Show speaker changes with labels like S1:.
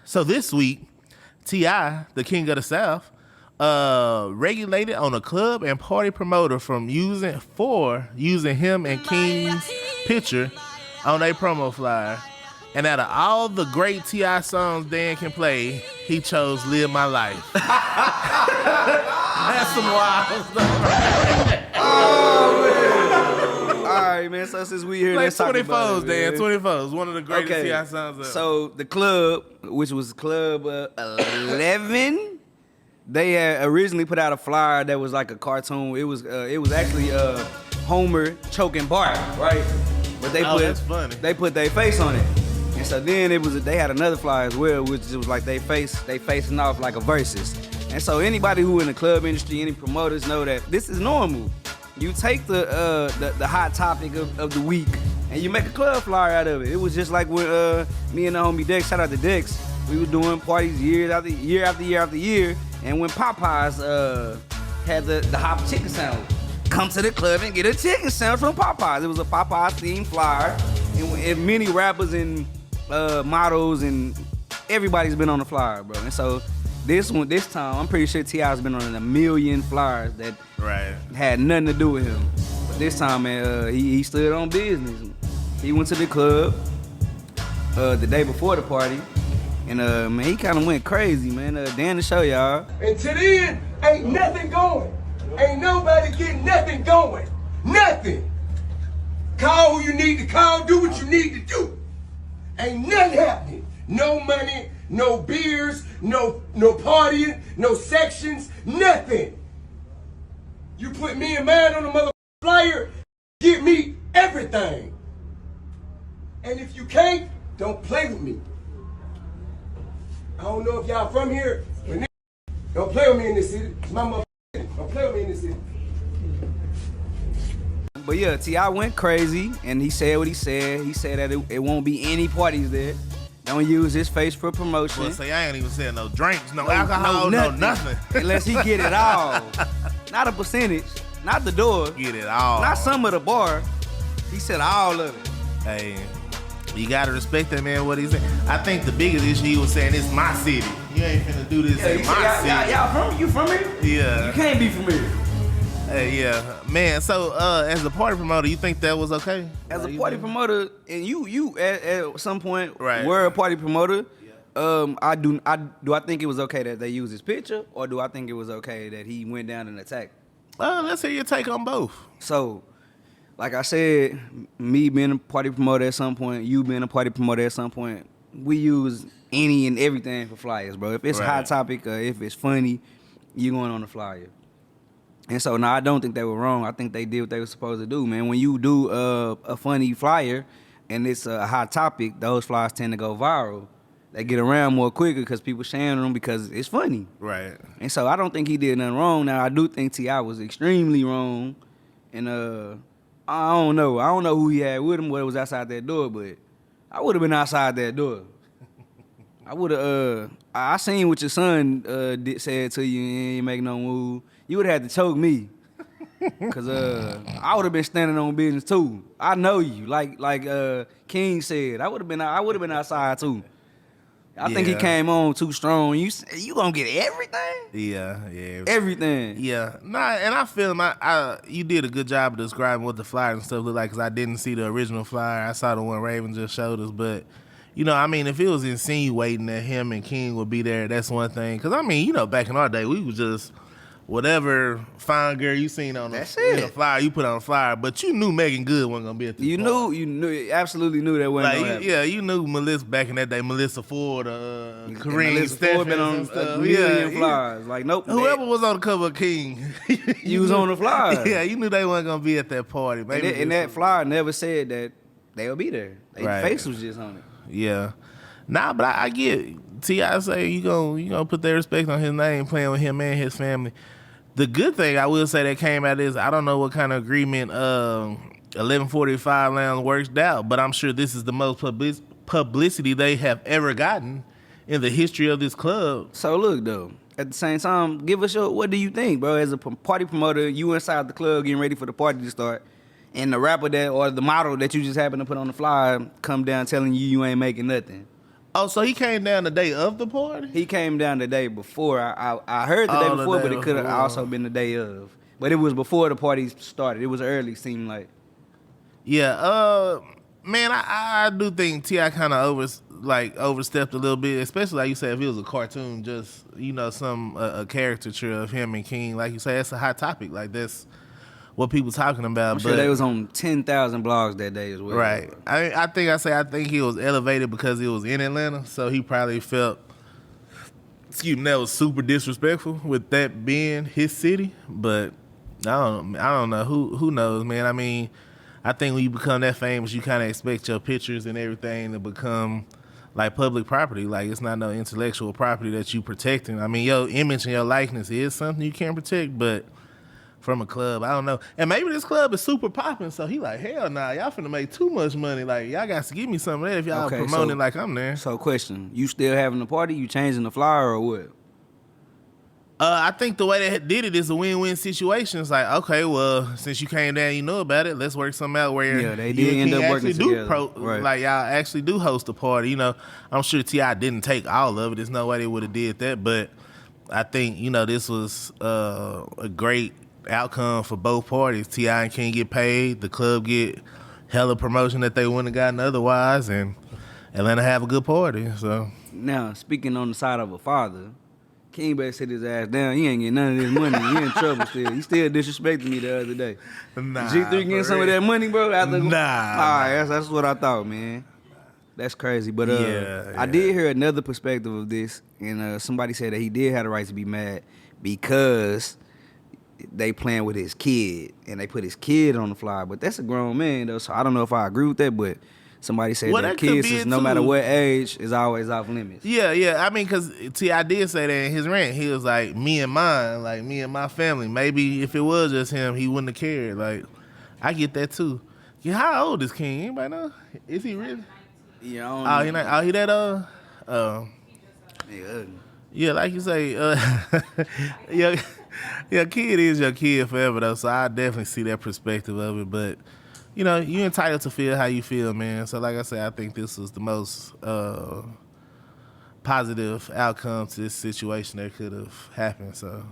S1: So this week, T.I., the king of the South, regulated on a club and party promoter from using him and King's picture on their promo flyer. And out of all the great T.I. songs Dan can play, he chose "Live My Life." That's some wild stuff.
S2: Oh, man. All right, man. So since we here, let's talk about it,
S1: Dan. 24 is one of the greatest T.I. songs ever.
S2: So the club, which was Club 11, they had originally put out a flyer that was like a cartoon. It was actually Homer choking Bart, right? But
S1: that's funny.
S2: They put their face on it. And so then they had another flyer as well, which was like they facing off like a versus. And so anybody who in the club industry, any promoters know that this is normal. You take the hot topic of the week and you make a club flyer out of it. It was just like when me and the homie Dex, shout out to Dex, we were doing parties year after year. And when Popeyes had the hot chicken sandwich, come to the club and get a chicken sandwich from Popeyes. It was a Popeyes themed flyer, and many rappers and models and everybody's been on the flyer, bro. And so this time, I'm pretty sure T.I.'s been on a million flyers that had nothing to do with him. But this time, man, he stood on business. He went to the club the day before the party, and man, he kind of went crazy, man. Dan to show y'all.
S3: And to the end, ain't nothing going. Ain't nobody getting nothing going. Nothing. Call who you need to call, do what you need to do. Ain't nothing happening. No money, no beers, no partying, no sections, nothing. You put me and mine on the mother flyer, give me everything. And if you can't, don't play with me. I don't know if y'all from here, but don't play with me in this city. It's my mother. Don't play with me in this city.
S2: But yeah, T.I. went crazy, and he said what he said. He said that it won't be any parties there. Don't use his face for promotion.
S1: Well, say I ain't even saying no drinks, no alcohol, no nothing.
S2: Unless he get it all. Not a percentage, not the door.
S1: Get it all.
S2: Not some of the bar. He said all of it.
S1: Hey, you gotta respect that man, what he said. I think the biggest issue he was saying, it's my city. You ain't finna do this in my city.
S2: You from here?
S1: Yeah.
S2: You can't be from here.
S1: Hey, yeah. Man, so as a party promoter, you think that was okay?
S2: As a party promoter, and you at some point
S1: right.
S2: were a party promoter, do I think it was okay that they used his picture, or do I think it was okay that he went down and attacked?
S1: Let's hear your take on both.
S2: So, like I said, me being a party promoter at some point, you being a party promoter at some point, we use any and everything for flyers, bro. If it's a hot topic, if it's funny, you going on the flyer. And so, now I don't think they were wrong. I think they did what they were supposed to do, man. When you do a funny flyer and it's a hot topic, those flyers tend to go viral. They get around more quicker because people sharing them because it's funny.
S1: Right.
S2: And so, I don't think he did nothing wrong. Now, I do think T.I. was extremely wrong. And I don't know. I don't know who he had with him, what was outside that door, but I would have been outside that door. I would have, I seen what your son said to you and you ain't make no move. You would have had to choke me. Cause I would have been standing on business too. I know you. Like King said, I would have been outside too. I think he came on too strong. You gonna get everything?
S1: Yeah.
S2: Everything.
S1: Yeah. Nah, and I feel you did a good job of describing what the flyer and stuff looked like, because I didn't see the original flyer. I saw the one Raven just showed us, but you know, I mean, if it was insinuating that him and King would be there, that's one thing. Because, I mean, you know, back in our day, we was just whatever fine girl you seen on the flyer, you put on the flyer. But you knew Megan Good wasn't going to be at the party. You absolutely knew that wasn't going to happen. Yeah, you knew Melissa back in that day, Melissa Ford, Kareem Steffens been on
S2: a million flyers. Like, nope.
S1: Whoever was on the cover of King.
S2: You was on the flyer.
S1: Yeah, you knew they wasn't going to be at that party. Maybe
S2: and that flyer never said that they'll be there. Their face was just on it.
S1: Yeah. Nah, but I get it. T.I. say you gonna put their respect on his name, playing with him and his family. The good thing I will say that came out is, I don't know what kind of agreement 1145 Lounge worked out, but I'm sure this is the most publicity they have ever gotten in the history of this club.
S2: So look though, at the same time, give us what do you think, bro? As a party promoter, you inside the club getting ready for the party to start, and the rapper or the model that you just happen to put on the flyer come down telling you ain't making nothing.
S1: Oh, so he came down the day of the party?
S2: He came down the day before. I heard the day
S1: Oh, the
S2: before,
S1: day
S2: but it could have
S1: before.
S2: also been the day of. But it was before the party started. It was early, seemed like.
S1: Yeah, man, I do think T.I. kind of overstepped a little bit, especially like you said, if it was a cartoon, just some a caricature of him and King, like you say, that's a hot topic. Like that's what people talking about.
S2: I'm sure they was on 10,000 blogs that day as well.
S1: Right. I think he was elevated because he was in Atlanta, so he probably felt, that was super disrespectful with that being his city. But I don't know. Who knows, man? I mean, I think when you become that famous, you kind of expect your pictures and everything to become like public property. Like it's not no intellectual property that you protecting. I mean, your image and your likeness is something you can't protect, but from a club, I don't know. And maybe this club is super popping, so he like, hell nah, y'all finna make too much money. Like y'all got to give me some of that if y'all promoting like I'm there.
S2: So question, you still having the party? You changing the flyer or what?
S1: I think the way they did it is a win-win situation. It's like, okay, well, since you came down, you know about it. Let's work something out where
S2: they did end up working together. Right.
S1: Like y'all actually do host a party. I'm sure T.I. didn't take all of it. There's no way they would have did that. But I think this was a great outcome for both parties. T.I. and King get paid. The club get hella promotion that they wouldn't have gotten otherwise, and Atlanta have a good party. So
S2: now, speaking on the side of a father, King better sit his ass down. He ain't getting none of this money. He in trouble still. He still disrespected me the other day.
S1: Nah,
S2: G3 getting some of that money, bro?
S1: Nah.
S2: All right, that's what I thought, man. That's crazy. But
S1: Yeah.
S2: I did hear another perspective of this, and somebody said that he did have the right to be mad because they playing with his kid, and they put his kid on the flyer. But that's a grown man, though, so I don't know if I agree with that, but somebody said that kids, no matter what age, is always off limits.
S1: Yeah. I mean, because T.I. did say that in his rant. He was like, me and mine, like me and my family. Maybe if it was just him, he wouldn't have cared. Like, I get that too. Yeah, how old is King? Anybody know? Is he really?
S2: Yeah, I don't know.
S1: He that
S2: Yeah.
S1: Yeah, like you say, your kid is your kid forever though. So I definitely see that perspective of it. But you entitled to feel how you feel, man. So like I said, I think this was the most positive outcome to this situation that could have happened. So